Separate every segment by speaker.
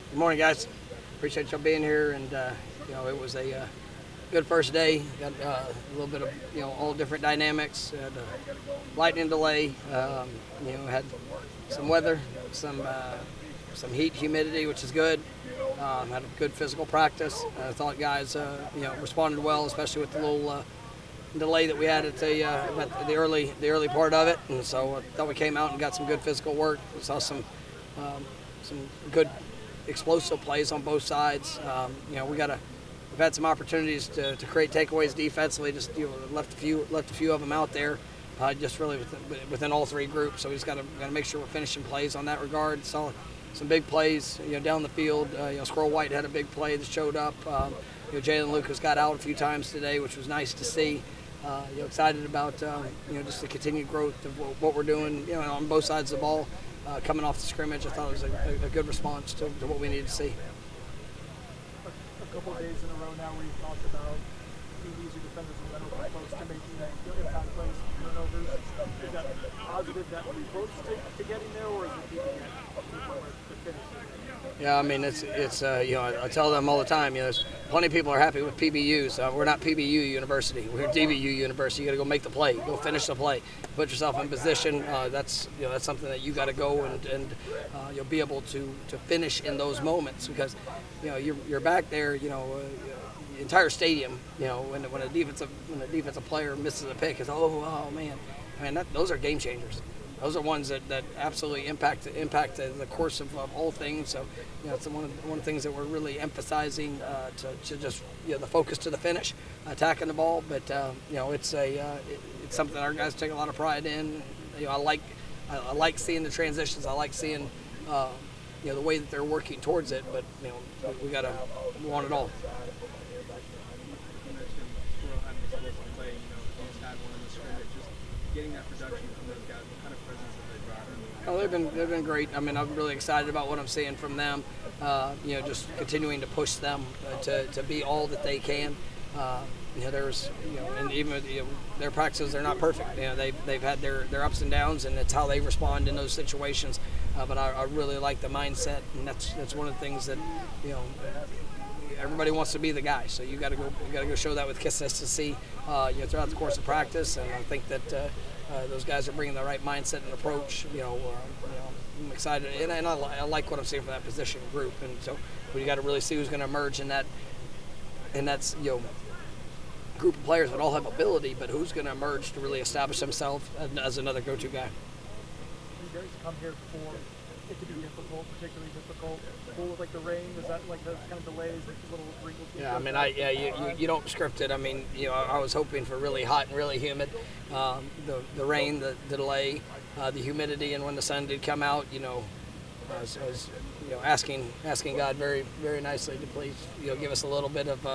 Speaker 1: Good morning, guys. Appreciate y'all being here, and it was a good first day. Got a little bit of all different dynamics. Had a lightning delay. Had some weather, some heat, humidity, which is good. Had a good physical practice. I thought guys responded well, especially with the little delay that we had at the early part of it, and so I thought we came out and got some good physical work. We saw some good explosive plays on both sides. We've had some opportunities to create takeaways defensively. Just left a few of them out there, just really within all three groups. So we just got to make sure we're finishing plays on that regard. Saw some big plays, down the field. Squirrel White had a big play that showed up. Jalen Lucas got out a few times today, which was nice to see. Excited about just the continued growth of what we're doing on both sides of the ball. Coming off the scrimmage, I thought it was a good response to what we needed to see.
Speaker 2: A couple of days in a row now where you've talked about DBs or defenders in general are close to making impact plays, turnovers. Is that positive that we're close to getting there, or is it keeping it to the point where the finish?
Speaker 1: Yeah, I mean, it's I tell them all the time, there's plenty of people are happy with PBUs. We're not PBU University. We're DBU University. You got to go make the play, go finish the play, put yourself in position. That's something that you got to go and you'll be able to finish in those moments, because you're back there. The entire stadium. When a defensive player misses a pick, is oh man. I mean, those are game changers. Those are ones that absolutely impact the course of all things. So, it's one of the things that we're really emphasizing to just the focus to the finish, attacking the ball. But it's something that our guys take a lot of pride in. I like seeing the transitions. I like seeing the way that they're working towards it. But we want it all.
Speaker 3: Getting that production from those guys, what kind of presence have they brought?
Speaker 1: Oh, they've been great. I mean, I'm really excited about what I'm seeing from them. Just continuing to push them to be all that they can. And even their practices, they're not perfect. They've had their ups and downs, and it's how they respond in those situations. But I really like the mindset, and that's one of the things that everybody wants to be the guy. So you got to go show that with consistency throughout the course of practice. And I think that those guys are bringing the right mindset and approach. I'm excited, and I like what I'm seeing from that position group. And so we got to really see who's going to emerge in that. And that's group of players that all have ability, but who's going to emerge to really establish themselves as another go-to guy.
Speaker 2: You guys come here for it to be difficult, particularly difficult. With the rain, is that like the kind of delays, like little wrinkles?
Speaker 1: Yeah, I mean, you don't script it. I mean, I was hoping for really hot and really humid. The rain, the delay, the humidity, and when the sun did come out, I was asking God very, very nicely to please give us a little bit of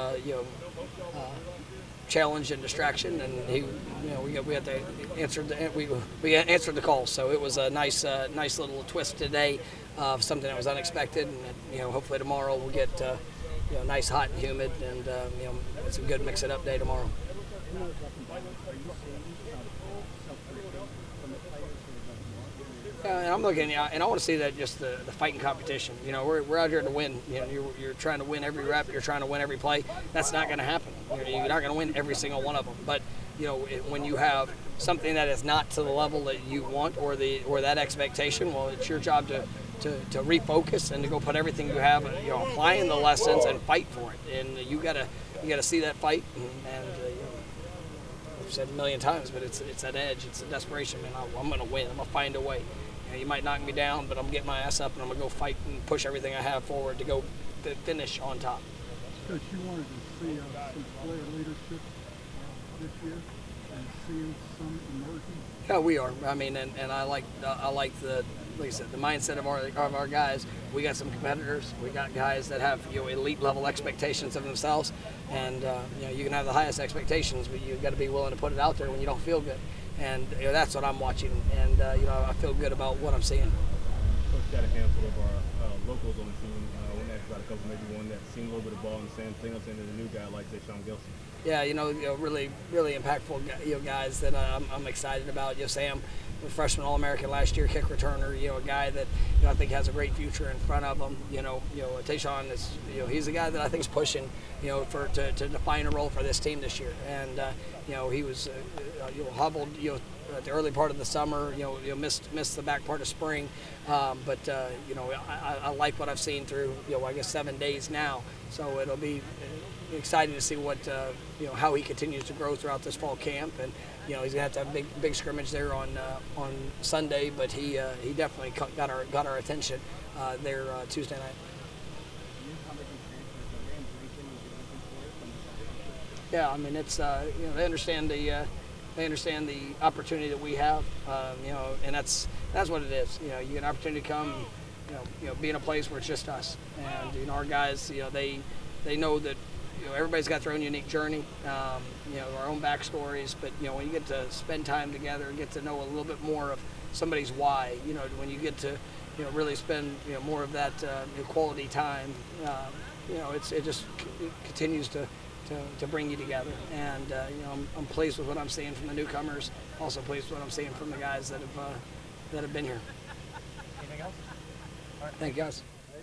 Speaker 1: challenge and distraction, and we had to we answered the call. So it was a nice little twist today of something that was unexpected, and hopefully tomorrow we'll get nice, hot, and humid, and it's a good mix it up day tomorrow. And I'm looking, and I want to see that just the fighting competition. We're out here to win. You're trying to win every rep. You're trying to win every play. That's not going to happen. You're not going to win every single one of them. But when you have something that is not to the level that you want or that expectation, well, it's your job to refocus and to go put everything you have, applying the lessons and fight for it. And you gotta see that fight. And I've said it a million times, but it's that edge. It's a desperation, man. I'm gonna win. I'm gonna find a way. You might knock me down, but I'm gonna get my ass up and I'm gonna go fight and push everything I have forward to go finish on top.
Speaker 4: Coach, you wanted to see some player leadership this year and seeing some emerging.
Speaker 1: Yeah, we are. I mean, and I like the, like I said, the mindset of our guys. We got some competitors. We got guys that have elite level expectations of themselves, and you can have the highest expectations, but you got to be willing to put it out there when you don't feel good. And that's what I'm watching, and I feel good about what I'm seeing.
Speaker 3: Coach, got a handful of our locals on the team. I want to ask about a couple couple, maybe one that seen a little bit of ball in Sam Singleton and a new guy like Sean Gilson.
Speaker 1: Yeah, really impactful, guys that I'm excited about. Sam, a freshman All-American last year, kick returner. A guy that I think has a great future in front of him. Tayshawn is, he's a guy that I think is pushing, to define a role for this team this year. And he was, hobbled, at the early part of the summer. Missed the back part of spring. But I like what I've seen through, I guess 7 days now. So it'll be exciting to see what how he continues to grow throughout this fall camp, and he's gonna have to have a big scrimmage there on Sunday, but he definitely got our attention there Tuesday night. Yeah, I mean it's they understand the opportunity that we have, and that's what it is. You get an opportunity to come, be in a place where it's just us, and our guys, they know that. Everybody's got their own unique journey, our own backstories. But when you get to spend time together and get to know a little bit more of somebody's why, when you get to really spend more of that quality time, it just continues to bring you together. And I'm pleased with what I'm seeing from the newcomers. Also pleased with what I'm seeing from the guys that have been here.
Speaker 2: Anything else? All right.
Speaker 1: Thank you, guys.